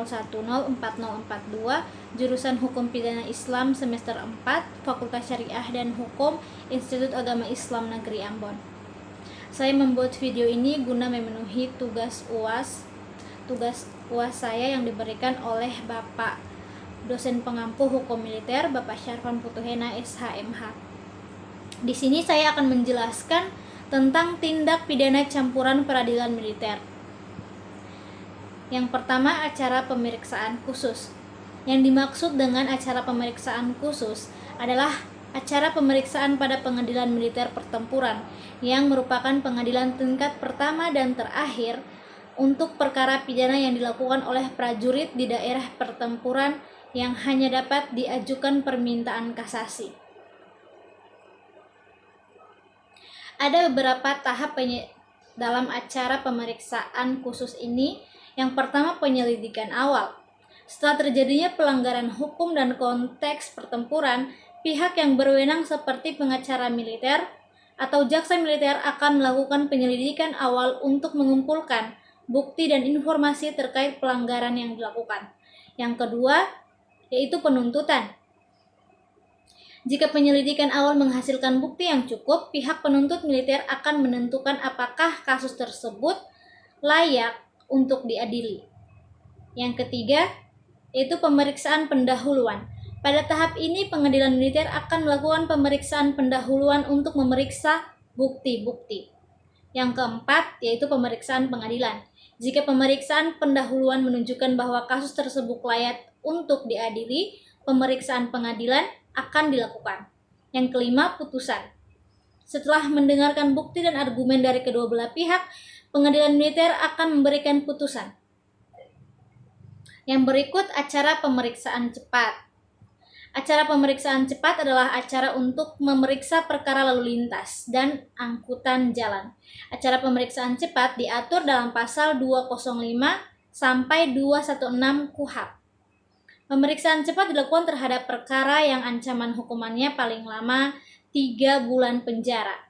0104042, jurusan Hukum Pidana Islam semester 4, Fakultas Syariah dan Hukum, Institut Agama Islam Negeri Ambon. Saya membuat video ini guna memenuhi tugas UAS saya yang diberikan oleh Bapak dosen pengampu Hukum Militer, Bapak Syarfan Putuhena SHMH. Di sini saya akan menjelaskan tentang tindak pidana campuran peradilan militer. Yang pertama, acara pemeriksaan khusus. Yang dimaksud dengan acara pemeriksaan khusus adalah acara pemeriksaan pada pengadilan militer pertempuran yang merupakan pengadilan tingkat pertama dan terakhir untuk perkara pidana yang dilakukan oleh prajurit di daerah pertempuran yang hanya dapat diajukan permintaan kasasi. Ada beberapa tahap dalam acara pemeriksaan khusus ini. Yang pertama, penyelidikan awal. Setelah terjadinya pelanggaran hukum dan konteks pertempuran, pihak yang berwenang seperti pengacara militer atau jaksa militer akan melakukan penyelidikan awal untuk mengumpulkan bukti dan informasi terkait pelanggaran yang dilakukan. Yang kedua, yaitu penuntutan. Jika penyelidikan awal menghasilkan bukti yang cukup, pihak penuntut militer akan menentukan apakah kasus tersebut layak untuk diadili. Yang ketiga, yaitu pemeriksaan pendahuluan. Pada tahap ini, pengadilan militer akan melakukan pemeriksaan pendahuluan untuk memeriksa bukti-bukti. Yang keempat, yaitu pemeriksaan pengadilan. Jika pemeriksaan pendahuluan menunjukkan bahwa kasus tersebut layak untuk diadili, pemeriksaan pengadilan akan dilakukan. Yang kelima, putusan. Setelah mendengarkan bukti dan argumen dari kedua belah pihak, pengadilan militer akan memberikan putusan. Yang berikut, acara pemeriksaan cepat. Acara pemeriksaan cepat adalah acara untuk memeriksa perkara lalu lintas dan angkutan jalan. Acara pemeriksaan cepat diatur dalam pasal 205 sampai 216 KUHP. Pemeriksaan cepat dilakukan terhadap perkara yang ancaman hukumannya paling lama 3 bulan penjara.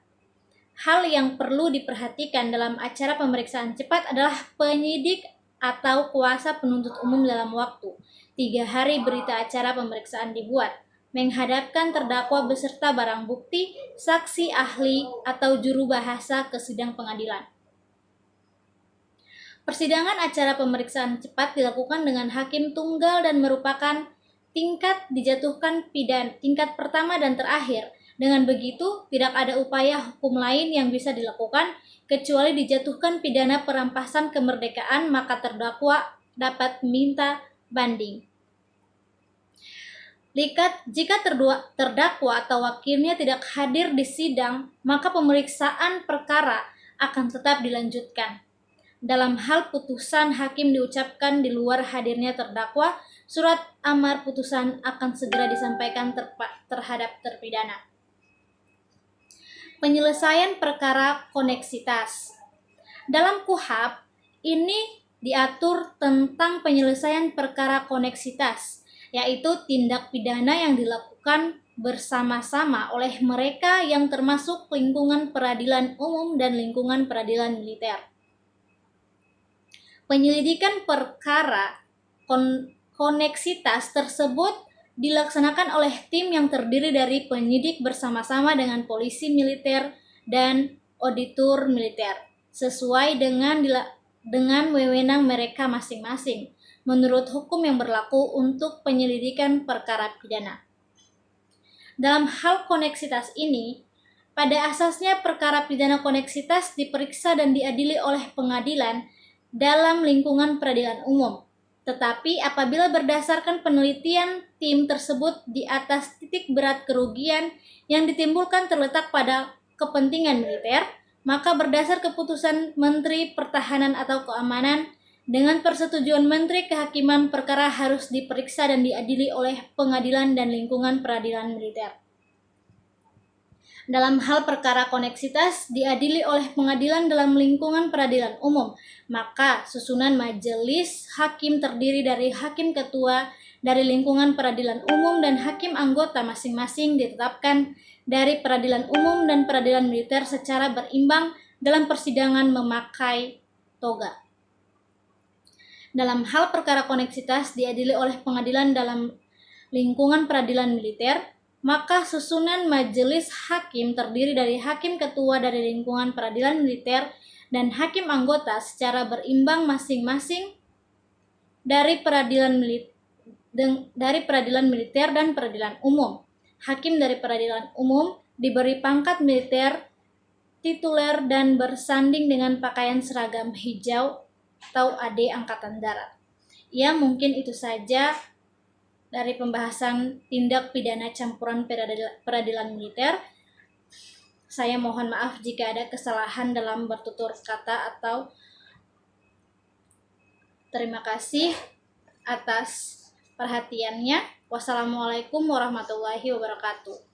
Hal yang perlu diperhatikan dalam acara pemeriksaan cepat adalah penyidik atau kuasa penuntut umum dalam waktu 3 hari berita acara pemeriksaan dibuat, menghadapkan terdakwa beserta barang bukti, saksi ahli, atau juru bahasa ke sidang pengadilan. Persidangan acara pemeriksaan cepat dilakukan dengan hakim tunggal dan merupakan tingkat dijatuhkan pidana tingkat pertama dan terakhir. Dengan begitu, tidak ada upaya hukum lain yang bisa dilakukan kecuali dijatuhkan pidana perampasan kemerdekaan, maka terdakwa dapat meminta banding. Jika terdakwa atau wakilnya tidak hadir di sidang, maka pemeriksaan perkara akan tetap dilanjutkan. Dalam hal putusan hakim diucapkan di luar hadirnya terdakwa, surat amar putusan akan segera disampaikan terhadap terpidana. Penyelesaian perkara koneksitas. Dalam KUHP ini diatur tentang penyelesaian perkara koneksitas, yaitu tindak pidana yang dilakukan bersama-sama oleh mereka yang termasuk lingkungan peradilan umum dan lingkungan peradilan militer. Penyelidikan perkara koneksitas tersebut dilaksanakan oleh tim yang terdiri dari penyidik bersama-sama dengan polisi militer dan auditor militer, sesuai dengan wewenang mereka masing-masing, menurut hukum yang berlaku untuk penyelidikan perkara pidana. Dalam hal koneksitas ini, pada asasnya perkara pidana koneksitas diperiksa dan diadili oleh pengadilan dalam lingkungan peradilan umum. Tetapi apabila berdasarkan penelitian tim tersebut di atas titik berat kerugian yang ditimbulkan terletak pada kepentingan militer, maka berdasar keputusan Menteri Pertahanan atau Keamanan dengan persetujuan Menteri Kehakiman, perkara harus diperiksa dan diadili oleh pengadilan dan lingkungan peradilan militer. Dalam hal perkara koneksitas diadili oleh pengadilan dalam lingkungan peradilan umum, maka susunan majelis hakim terdiri dari hakim ketua dari lingkungan peradilan umum dan hakim anggota masing-masing ditetapkan dari peradilan umum dan peradilan militer secara berimbang dalam persidangan memakai toga. dalam hal perkara koneksitas diadili oleh pengadilan dalam lingkungan peradilan militer, maka susunan majelis hakim terdiri dari hakim ketua dari lingkungan peradilan militer dan hakim anggota secara berimbang masing-masing dari peradilan militer dan peradilan umum. Hakim dari peradilan umum diberi pangkat militer tituler dan bersanding dengan pakaian seragam hijau atau AD Angkatan Darat. Ya, mungkin itu saja dari pembahasan tindak pidana campuran peradilan militer. Saya mohon maaf jika ada kesalahan dalam bertutur kata atau terima kasih atas perhatiannya. Wassalamualaikum warahmatullahi wabarakatuh.